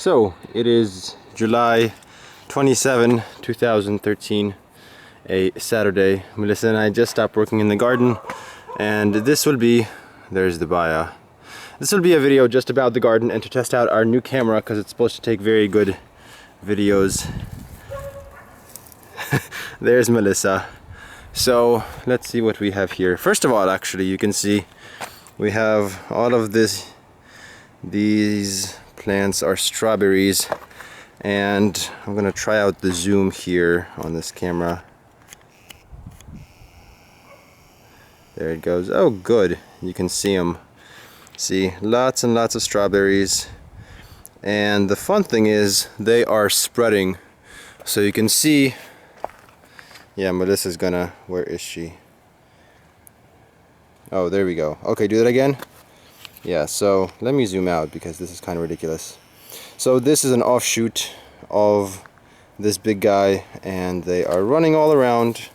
So it is July 27, 2013, a Saturday. Melissa and I just stopped working in the garden, and this will be, there's the Baya. This will be a video just about the garden and to test out our new camera because it's supposed to take very good videos. There's Melissa. So let's see what we have here. First of all, actually, you can see we have all of this. These plants are strawberries, and I'm gonna try out the zoom here on this camera. There it goes. Oh, good. You can see them. See, lots and lots of strawberries. And the fun thing is they are spreading. So you can see, yeah, Melissa's gonna, where is she? Oh, there we go. Okay, do that again. Yeah, so let me zoom out because this is kind of ridiculous. So this is an offshoot of this big guy, and they are running all around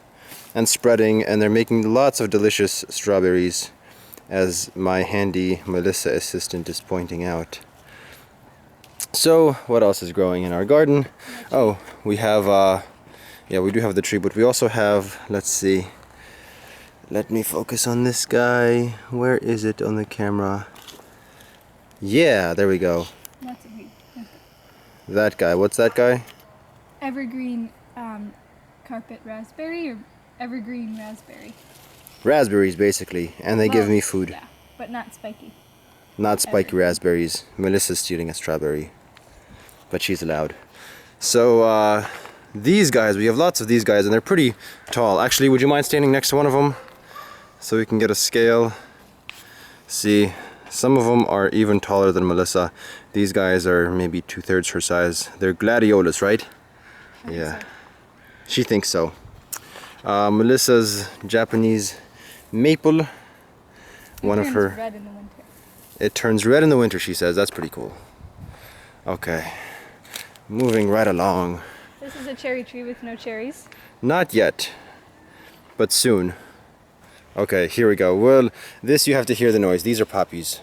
and spreading, and they're making lots of delicious strawberries, as my handy Melissa assistant is pointing out. So what else is growing in our garden? Oh, we have yeah, we do have the tree, but we also have, let's see, let me focus on this guy. Where is it on the camera? Yeah, there we go. That's a big. That guy. What's that guy? Evergreen carpet raspberry or evergreen raspberry. Raspberries, basically, and they give me food. Yeah, but not spiky. Not spiky raspberries. Melissa's stealing a strawberry, but she's allowed. So these guys, we have lots of these guys, and they're pretty tall. Actually, would you mind standing next to one of them so we can get a scale? See, some of them are even taller than Melissa. These guys are maybe 2/3 her size. They're gladiolas, right? Yeah, she thinks so. Melissa's Japanese maple. One of her. Red in the winter. It turns red in the winter, she says. That's pretty cool. Okay, moving right along. This is a cherry tree with no cherries. Not yet, but soon. Okay, here we go. Well, this you have to hear the noise. These are poppies.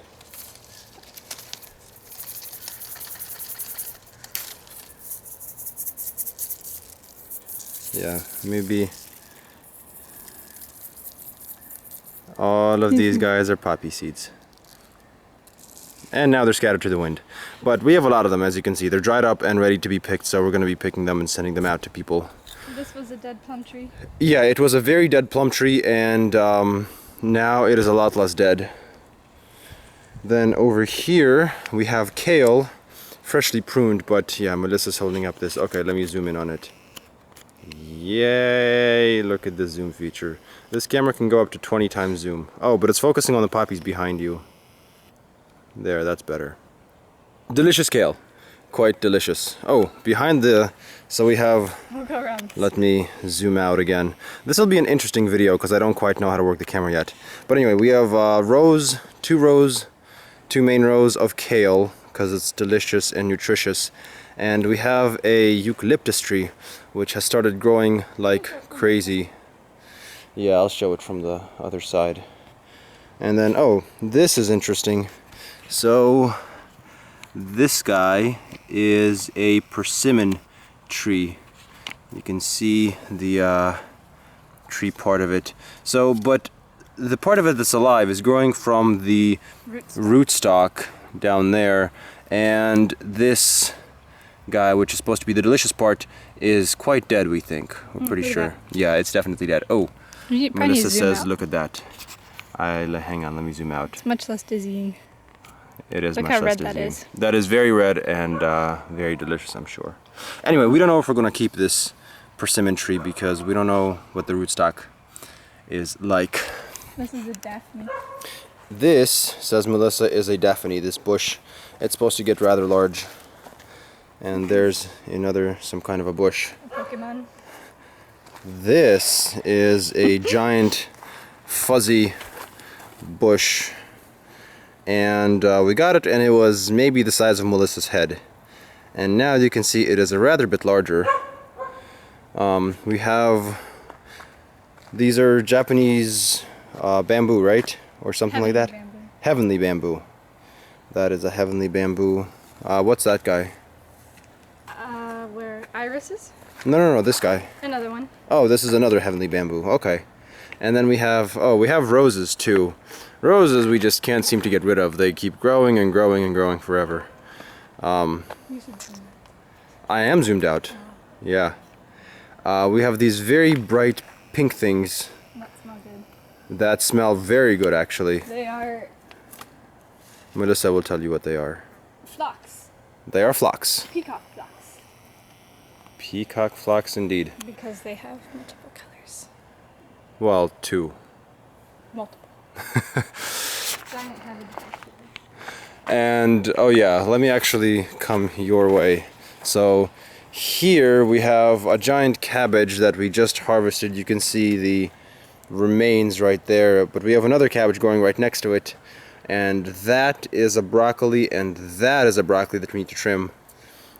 Yeah, maybe all of these guys are poppy seeds. And now they're scattered to the wind. But we have a lot of them, as you can see. They're dried up and ready to be picked, so we're going to be picking them and sending them out to people. This was a dead plum tree? Yeah, it was a very dead plum tree, and now it is a lot less dead. Then over here we have kale, freshly pruned, but yeah, Melissa's holding up this. Okay, let me zoom in on it. Yay, look at the zoom feature. This camera can go up to 20 times zoom. Oh, but it's focusing on the poppies behind you. There, that's better. Delicious kale. Quite delicious. Oh, behind the, so we have, We'll go around. let me zoom out again. This will be an interesting video because I don't quite know how to work the camera yet. But anyway, we have two main rows of kale because it's delicious and nutritious. And we have a eucalyptus tree which has started growing like crazy. Yeah, I'll show it from the other side. And then, oh, this is interesting. So this guy is a persimmon tree. You can see the tree part of it. So, but the part of it that's alive is growing from the rootstock down there, and this guy, which is supposed to be the delicious part, is quite dead, we think. We're pretty sure. Yeah, it's definitely dead. Oh, Melissa says, look at that. Hang on, let me zoom out. It's much less dizzying. It is Look much how less red that dizzying. is. That is very red and very delicious, I'm sure. Anyway, we don't know if we're going to keep this persimmon tree because we don't know what the rootstock is like. This is a daphne. This, says Melissa, is a daphne, this bush. It's supposed to get rather large. And there's some kind of a bush. A Pokemon. This is a giant fuzzy bush. And we got it, and it was maybe the size of Melissa's head. And now you can see it is a rather bit larger. We have, these are Japanese bamboo, right? Or something like that? Bamboo. Heavenly bamboo. That is a heavenly bamboo. What's that guy? irises. No, this guy. Another one. Oh, this is another heavenly bamboo. Okay. And then we have, oh, we have roses too. Roses we just can't seem to get rid of. They keep growing and growing and growing forever. You should zoom I am zoomed out. Yeah. We have these very bright pink things out. That smell good. that smell very good actually. They are Melissa will tell you what they are. phlox. They are phlox. Peacock phlox. Peacock phlox indeed. Because they have multiple colors. Well, two. Multiple. Giant headed. And oh yeah, let me actually come your way. So here we have a giant cabbage that we just harvested. You can see the remains right there, but we have another cabbage growing right next to it, and that is a broccoli, and that is a broccoli that we need to trim.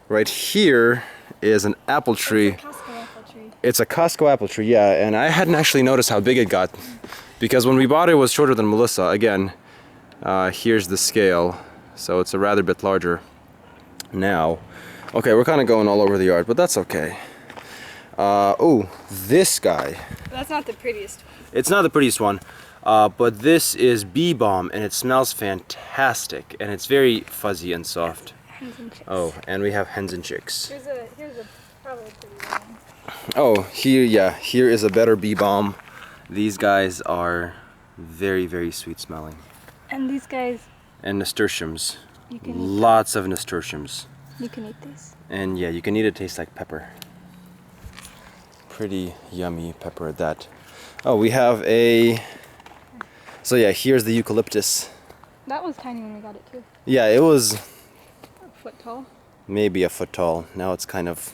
Right here is an apple tree. It's a Costco apple tree. It's a Costco apple tree, yeah, and I hadn't actually noticed how big it got, because when we bought it, it was shorter than Melissa. Again, here's the scale, so it's a rather bit larger now. Okay, we're kind of going all over the yard, but that's okay. Oh, this guy. That's not the prettiest one. It's not the prettiest one, but this is bee balm, and it smells fantastic, and it's very fuzzy and soft. Hens and chicks. Oh, and we have hens and chicks. Here's a probably pretty one. Oh, here is a better bee balm. These guys are very, very sweet smelling. And these guys, And nasturtiums. you can eat. Lots of nasturtiums. You can eat these. And yeah, you can eat it, taste like pepper. Pretty yummy pepper at that. Oh, we have a... So yeah, here's the eucalyptus. That was tiny when we got it too. Yeah, it was A foot tall. maybe a foot tall. Now it's kind of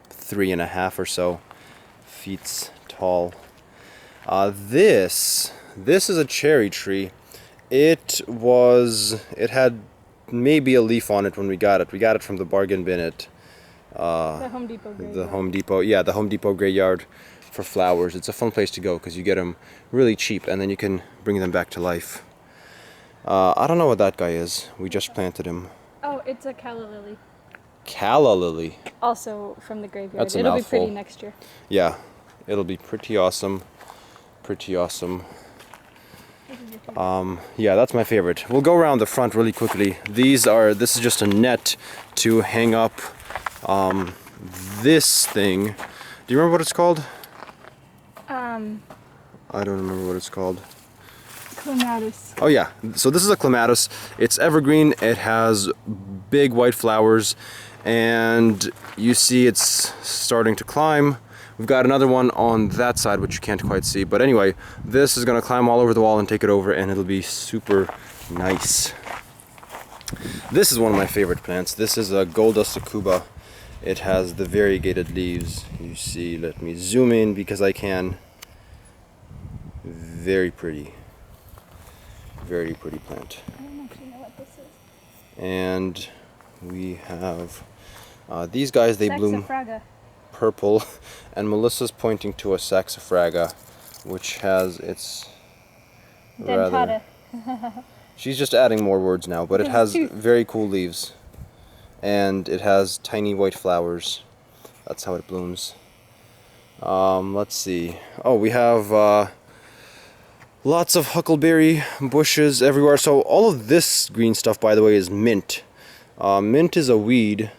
3.5 or so feet tall. This is a cherry tree. It had maybe a leaf on it when we got it. We got it from the bargain bin at The Home Depot grade. the Home Depot. Yeah, the Home Depot graveyard for flowers. It's a fun place to go because you get them really cheap and then you can bring them back to life. I don't know what that guy is. We just planted him. Oh, it's a calla lily. Calla lily. Also from the graveyard. That's a It'll mouthful. be pretty next year. Yeah, it'll be pretty awesome. Pretty awesome. Yeah, that's my favorite. We'll go around the front really quickly. This is just a net to hang up this thing. Do you remember what it's called? I don't remember what it's called. Clematis. Oh yeah, so this is a clematis. It's evergreen, it has big white flowers, and you see it's starting to climb. We've got another one on that side, which you can't quite see. But anyway, this is gonna climb all over the wall and take it over, and it'll be super nice. This is one of my favorite plants. This is a Golda succuba. It has the variegated leaves. You see, let me zoom in because I can. Very pretty. Very pretty plant. I don't actually know what this is. And we have these guys, they bloom Saxifraga. purple, and Melissa's pointing to a saxifraga, which has its Dentata. She's just adding more words now, but it It's has tooth. very cool leaves, and it has tiny white flowers. That's how it blooms. Let's see. Oh, we have lots of huckleberry bushes everywhere. So all of this green stuff, by the way, is mint. Mint is a weed,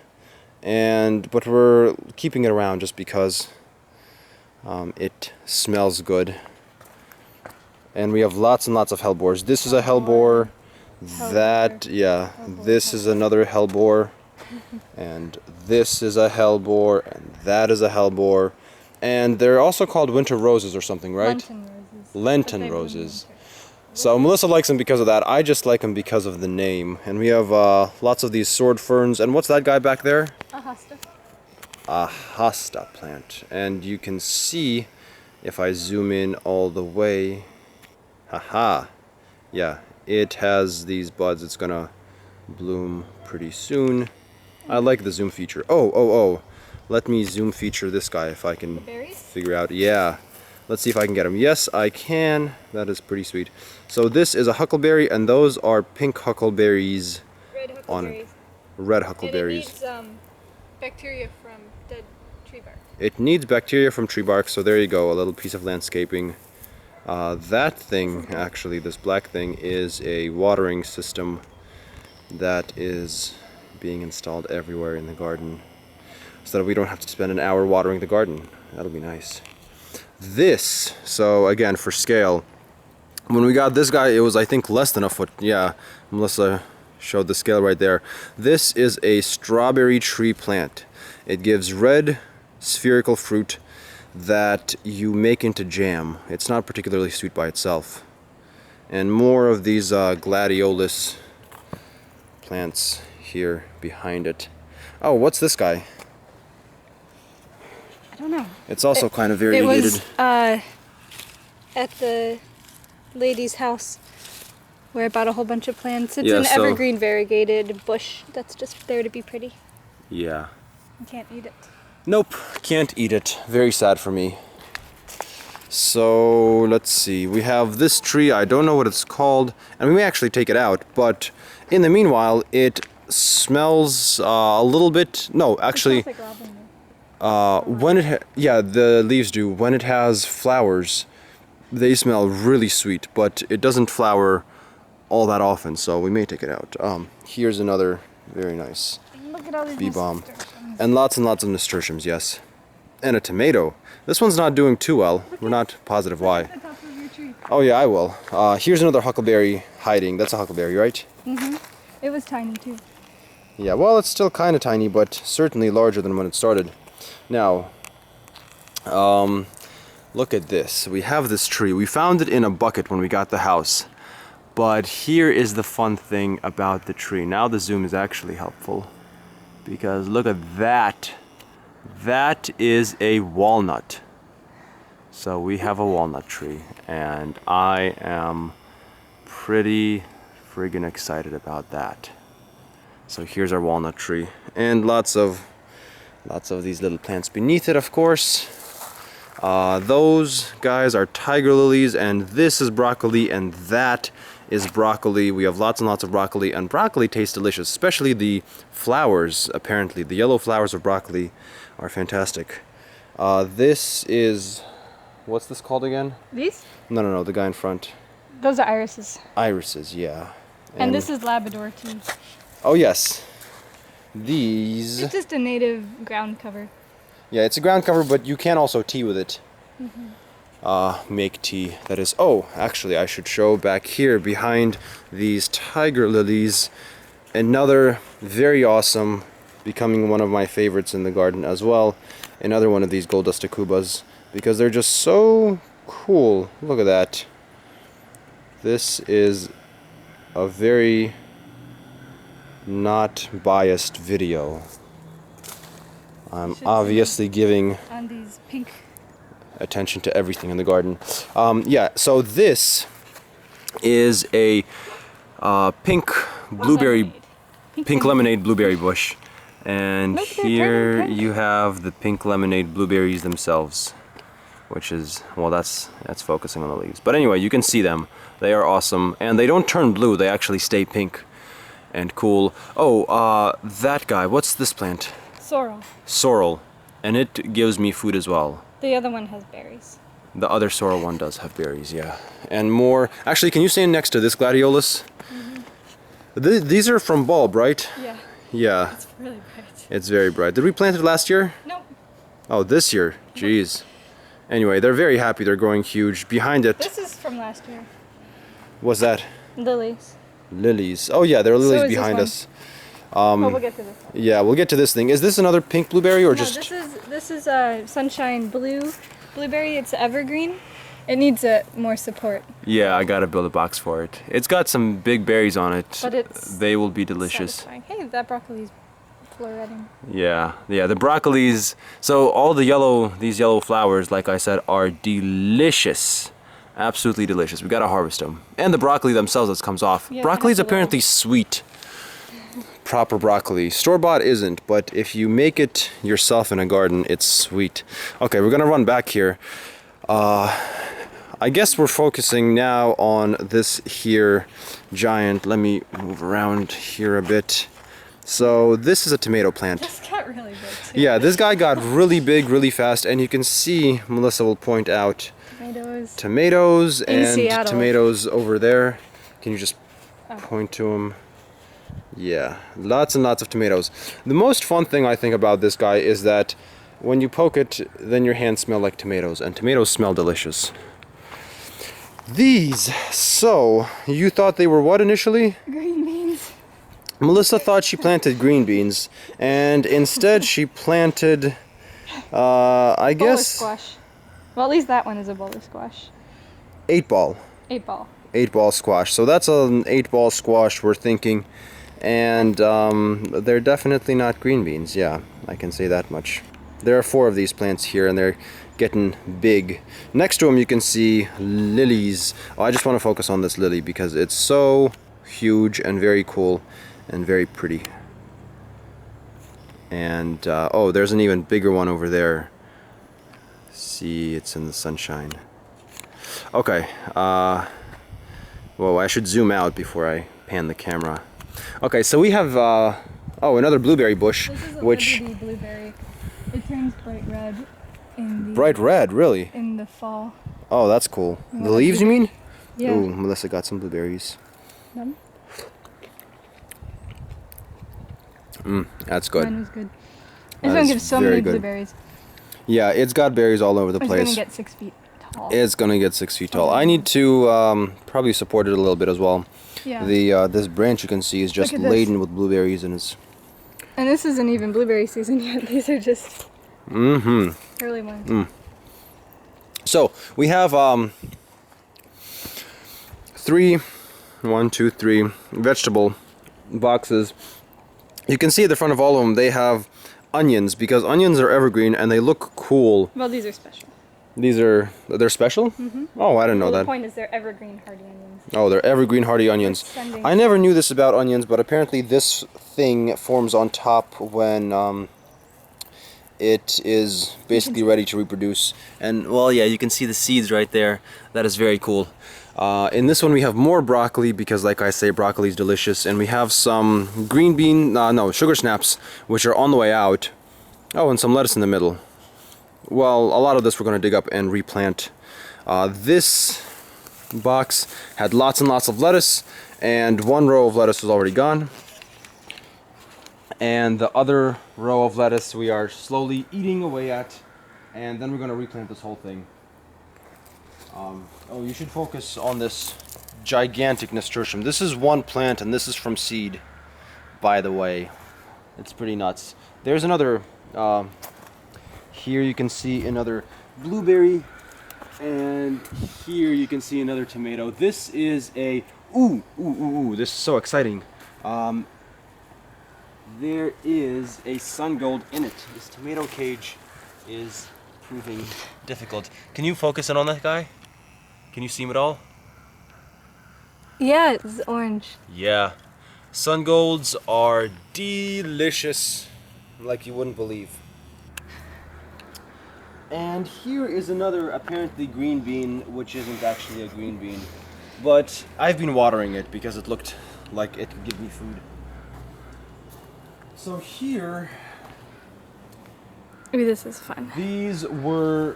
but we're keeping it around just because it smells good. And we have lots and lots of hellebores. This is a hellebore. This is another hellebore. And this is a hellebore, and that is a hellebore. And they're also called winter roses or something, right? Lenten roses. Lenten But they bloom in roses. winter. So Melissa likes them because of that. I just like them because of the name. And we have lots of these sword ferns. And what's that guy back there? A hosta. A hosta plant. And you can see, if I zoom in all the way, haha, yeah, it has these buds. It's gonna bloom pretty soon. I like the zoom feature. Oh. Let me zoom feature this guy if I can Berries? figure out. Yeah. Let's see if I can get him. Yes, I can. That is pretty sweet. So this is a huckleberry, and those are pink huckleberries Red on huckleberries. it. Red And it huckleberries. needs bacteria from dead tree bark. It needs bacteria from tree bark, so there you go, a little piece of landscaping. That thing, actually, this black thing, is a watering system that is being installed everywhere in the garden so that we don't have to spend an hour watering the garden. That'll be nice. This, so again, for scale, when we got this guy, it was, I think, less than a foot. Yeah, Melissa showed the scale right there. This is a strawberry tree plant. It gives red spherical fruit that you make into jam. It's not particularly sweet by itself. And more of these gladiolus plants here behind it. Oh, what's this guy? I don't know. It's also kind of variegated. It was at the lady's house where I bought a whole bunch of plants. It's an evergreen variegated bush that's just there to be pretty. Yeah. You can't eat it. Nope, can't eat it. Very sad for me. So let's see, we have this tree, I don't know what it's called, and we may actually take it out, but in the meanwhile it smells a little bit, no, actually, It smells like lavender. when it, yeah, the leaves do. When it has flowers, they smell really sweet, but it doesn't flower all that often, so we may take it out. Here's another very nice Look at all these bee balm. nasturtiums. And lots of nasturtiums, yes. And a tomato. This one's not doing too well. We're not positive why. At the top of your tree. Oh yeah, I will. Here's another huckleberry hiding. That's a huckleberry, right? It was tiny too. Yeah, well, it's still kind of tiny, but certainly larger than when it started. Now, look at this. We have this tree. We found it in a bucket when we got the house. But here is the fun thing about the tree. Now the zoom is actually helpful. Because look at that. That is a walnut. So we have a walnut tree. And I am pretty friggin' excited about that. So here's our walnut tree. And lots of these little plants beneath it, of course. Those guys are tiger lilies, and this is broccoli, and that is broccoli. We have lots and lots of broccoli, and broccoli tastes delicious, especially the flowers, apparently. The yellow flowers of broccoli are fantastic. This is, what's this called again? These? No, the guy in front. Those are irises. Irises, yeah. And this is Labrador tea. Oh yes. These... It's just a native ground cover. Yeah, it's a ground cover, but you can also tea with it. Make tea, that is. Oh, actually, I should show back here behind these tiger lilies another very awesome, becoming one of my favorites in the garden as well, another one of these gold dust acubas, because they're just so cool. Look at that. This is a very not biased video. I'm obviously giving On these pink. attention to everything in the garden. Yeah, so this is a pink blueberry, pink lemonade blueberry bush. And Look, they're here turning pink. you have the pink lemonade blueberries themselves, which is, well, that's focusing on the leaves. But anyway, you can see them. They are awesome, and they don't turn blue, they actually stay pink and cool. Oh, that guy, what's this plant? Sorrel. Sorrel, and it gives me food as well. The other one has berries. The other sorrel one does have berries, yeah. And more, actually, can you stand next to this gladiolus? These are from bulb, right? Yeah. Yeah, It's really bright. it's very bright. Did we plant it last year? Nope. Oh, this year, jeez. Anyway, they're very happy, they're growing huge. Behind it, This is from last year. what's that? Lilies. Lilies. Oh yeah, there are lilies is this behind one. us. Oh, we'll get to this one. Yeah, we'll get to this thing. Is this another pink blueberry or No, just... this is sunshine blueberry. It's evergreen. It needs more support. Yeah, I gotta build a box for it. It's got some big berries on it. But it's they will be delicious. Satisfying. Hey, that broccoli's floretting. Yeah, the broccolis. So all these yellow flowers, like I said, are delicious. Absolutely delicious. We gotta harvest them. And the broccoli themselves that comes off. Yeah, Broccoli is that's a little- apparently sweet. Proper broccoli. Store-bought isn't, but if you make it yourself in a garden, it's sweet. Okay, we're gonna run back here. I guess we're focusing now on this here giant. Let me move around here a bit. So this is a tomato plant. This guy got really big too. Yeah, this guy got really big really fast, and you can see, Melissa will point out, tomatoes in and Seattle. tomatoes over there. Can you just point to them? Yeah, lots and lots of tomatoes. The most fun thing I think about this guy is that when you poke it, then your hands smell like tomatoes, and tomatoes smell delicious. These, so, you thought they were what initially? Green beans. Melissa thought she planted green beans, and instead she planted, I guess... Bowler squash. Well, at least that one is a bowler squash. 8-ball. 8-ball. 8-ball squash. So that's an 8-ball squash we're thinking, and they're definitely not green beans. Yeah, I can say that much. There are 4 of these plants here, and they're getting big. Next to them you can see lilies. Oh, I just want to focus on this lily because it's so huge and very cool and very pretty. And oh, there's an even bigger one over there. See, it's in the sunshine. Okay, whoa, I should zoom out before I pan the camera. Okay, so we have oh, another blueberry bush. This is a which Liberty blueberry. It turns bright red in the bright red, really? in the fall. Oh, that's cool. The leaves, you mean? Yeah. Ooh, Melissa got some blueberries. None? That's good. Mine was good. That This one is gives so very many good. blueberries. Yeah, it's got berries all over the It's place. gonna get 6 feet tall. It's gonna get 6 feet tall. I need to probably support it a little bit as well. Yeah. The this branch you can see is just Look at this. laden with blueberries, and it's And this isn't even blueberry season yet. These are just early ones. so we have 3 vegetable boxes. You can see at the front of all of them they have onions, because onions are evergreen and they look cool. Well, they're special. They're special? Oh, I didn't know Well, the that. point is they're evergreen hardy onions. Oh, they're evergreen hardy onions. Sending- I never knew this about onions, but apparently this thing forms on top when it is basically ready to reproduce. And well, yeah, you can see the seeds right there. That is very cool. In this one we have more broccoli because, like I say, broccoli is delicious, and we have some green bean, sugar snaps, which are on the way out. Oh, and some lettuce in the middle. Well, a lot of this we're going to dig up and replant. This box had lots and lots of lettuce, and 1 row of lettuce was already gone. And the other row of lettuce we are slowly eating away at, and then we're going to replant this whole thing. Oh, you should focus on this gigantic nasturtium. This is one plant, and this is from seed, by the way. It's pretty nuts. There's another, here you can see another blueberry, and here you can see another tomato. This is a, this is so exciting. There is a sun gold in it. This tomato cage is proving difficult. Can you focus in on that guy? Can you see him at all? Yeah, it's orange. Yeah. Sun golds are delicious, like you wouldn't believe. And here is another apparently green bean, which isn't actually a green bean. But I've been watering it because it looked like it could give me food. So here, Ooh, this is fun. these were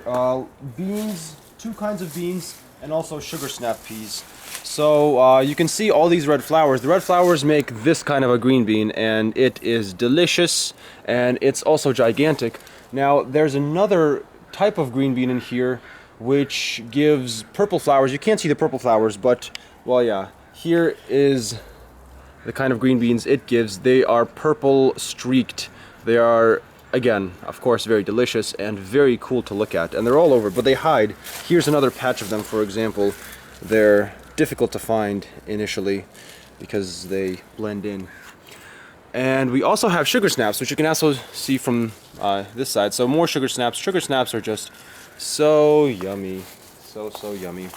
beans, 2 kinds of beans, and also sugar snap peas. So you can see all these red flowers. The red flowers make this kind of a green bean, and it is delicious, and it's also gigantic. Now there's another type of green bean in here which gives purple flowers. You can't see the purple flowers, but well, yeah, here is the kind of green beans it gives. They are purple streaked. They are, again, of course, very delicious and very cool to look at. And they're all over, but they hide. Here's another patch of them, for example. They're difficult to find initially because they blend in. And we also have sugar snaps, which you can also see from this side. So more sugar snaps. Sugar snaps are just so yummy. So yummy.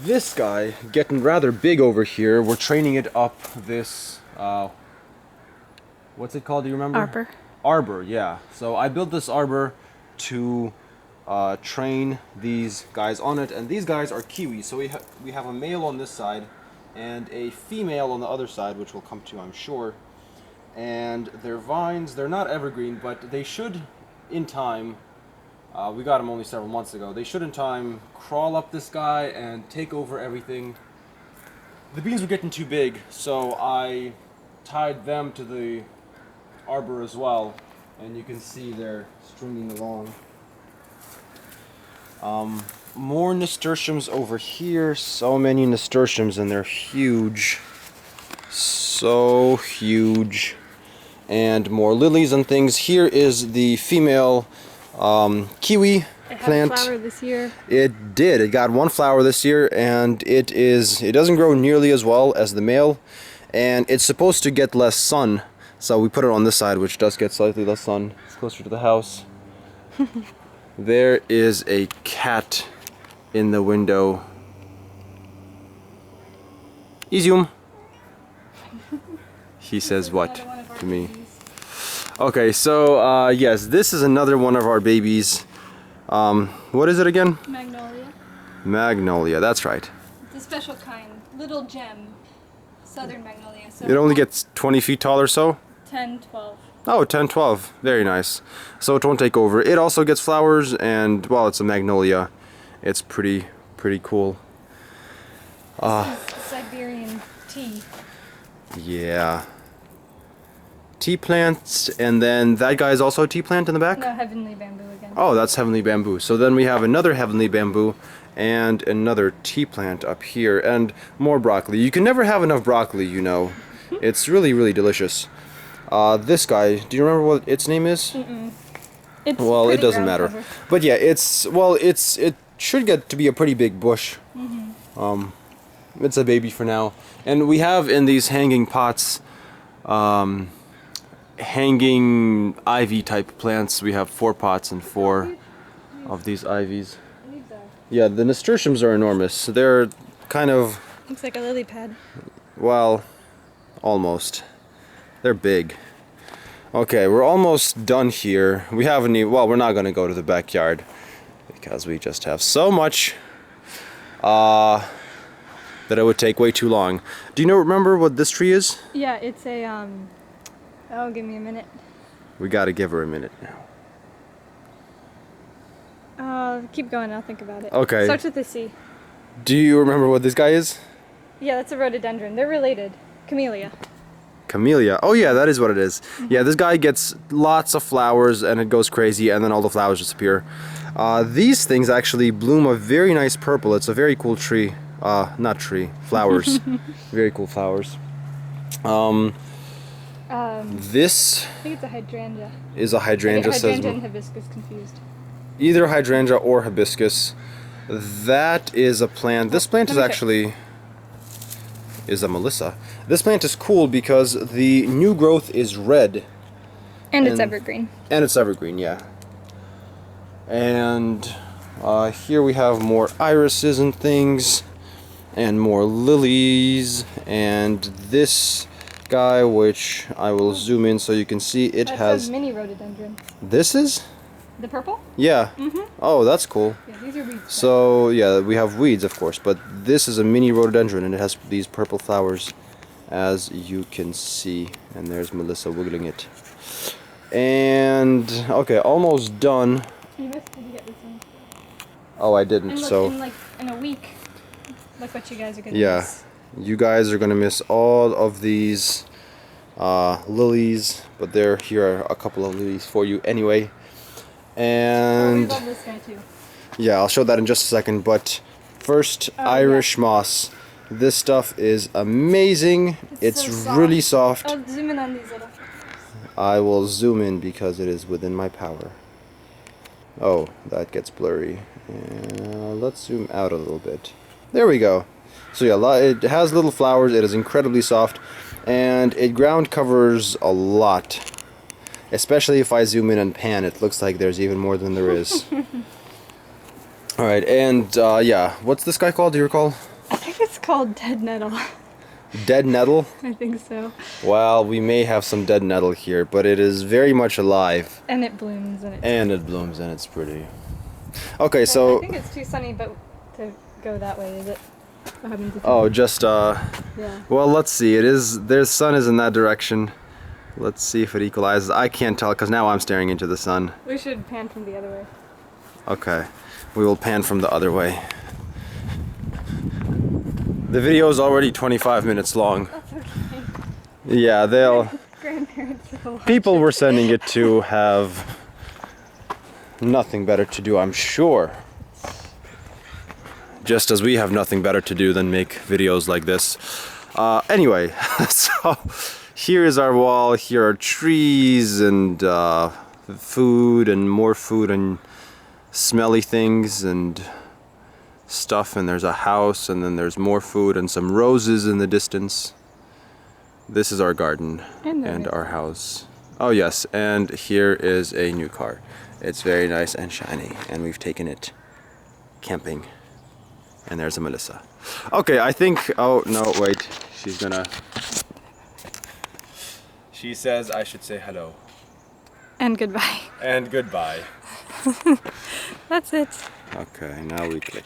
This guy, getting rather big over here, we're training it up this, what's it called, do you remember? Arbor. Arbor, yeah. So I built this arbor to train these guys on it, and these guys are kiwis. So we have a male on this side and a female on the other side, which we'll come to, I'm sure. And their vines, they're not evergreen, but they should, in time, we got them only several months ago, they should in time crawl up this guy and take over everything. The beans were getting too big, so I tied them to the arbor as well, and you can see they're stringing along. More nasturtiums over here, so many nasturtiums, and they're huge. So huge. And more lilies and things. Here is the female kiwi it plant. It had a flower this year. It did. It got one flower this year, and it doesn't grow nearly as well as the male, and it's supposed to get less sun. So we put it on this side, which does get slightly less sun. It's closer to the house. There is a cat in the window. Izium. He says what to me? Okay, so yes, this is another one of our babies. What is it again? Magnolia. Magnolia, that's right. It's a special kind, little gem, southern magnolia. So It only gets 20 feet tall or so? 10, 12. Oh, 10, 12. Very nice. So it won't take over. It also gets flowers, and, well, it's a magnolia. It's pretty cool. This is Siberian tea. Yeah. Tea plants, and then that guy is also a tea plant in the back? No, heavenly bamboo again. Oh, that's heavenly bamboo. So then we have another heavenly bamboo and another tea plant up here, and more broccoli. You can never have enough broccoli, you know. It's really delicious. This guy, do you remember what its name is? It's Well, it pretty doesn't ground matter. cover. But yeah, it should get to be a pretty big bush. It's a baby for now. And we have in these hanging pots hanging ivy type plants. We have 4 pots and 4 of these ivies. Yeah, the nasturtiums are enormous. They're kind of, Looks like a lily pad. well, almost. They're big. Okay, we're almost done here. We haven't even, well, we're not going to go to the backyard because we just have so much that it would take way too long. Do you remember what this tree is? Yeah, it's a oh, give me a minute. We got to give her a minute now. Keep going, I'll think about it. Okay. Starts with a C. Do you remember what this guy is? Yeah, that's a rhododendron. They're related. Camellia. Camellia. Oh yeah, that is what it is. Yeah, this guy gets lots of flowers and it goes crazy, and then all the flowers disappear. These things actually bloom a very nice purple. It's a very cool tree. Not tree, flowers. Very cool flowers. This I think it's a hydrangea. is a hydrangea. Hydrangea and hibiscus confused. Either hydrangea or hibiscus. That is a plant. This plant is let me check. actually a Melissa. This plant is cool because the new growth is red. And it's evergreen. And it's evergreen, yeah. And here we have more irises and things, and more lilies, and this guy, which I will zoom in so you can see, it That has... says mini rhododendron. This is? The purple? Yeah. Oh, that's cool. Yeah, these are weeds. So, yeah, we have weeds, of course, but this is a mini rhododendron, and it has these purple flowers, as you can see. And there's Melissa wiggling it. And, okay, almost done. You missed, did you get this one? Oh, I didn't, And look, so... in a week, look what you guys are gonna Yeah, miss. you guys are gonna miss all of these lilies, but here are a couple of lilies for you anyway. Oh, we And love this guy too. yeah, I'll show that in just a second, but first, Irish moss. This stuff is amazing. It's so soft. really soft. Oh, zoom in on these little. I will zoom in because it is within my power. Oh, that gets blurry. Let's zoom out a little bit. There we go. So yeah, it has little flowers, it is incredibly soft, and it ground covers a lot. Especially if I zoom in and pan, it looks like there's even more than there is. Alright, and yeah, what's this guy called, do you recall? I think it's called dead nettle. Dead nettle? I think so. Well, we may have some dead nettle here, but it is very much alive. And it blooms and And it blooms and it's pretty. Okay, I so... think it's too sunny, but to go that way, is it? What happens if Oh, just yeah. well, let's see. There's sun is in that direction. Let's see if it equalizes. I can't tell because now I'm staring into the sun. We should pan from the other way. Okay, we will pan from the other way. The video is already 25 minutes long. That's okay. Yeah, Grandparents will watch people it. were sending it to have nothing better to do, I'm sure. Just as we have nothing better to do than make videos like this. Anyway, so here is our wall. Here are trees and food and more food and smelly things and stuff, and there's a house, and then there's more food and some roses in the distance. This is our garden and our house. Oh yes, and here is a new car. It's very nice and shiny, and we've taken it camping. And there's a Melissa. Okay, I think, oh no, wait, she says I should say hello. And goodbye. And goodbye. That's it. Okay, now we click.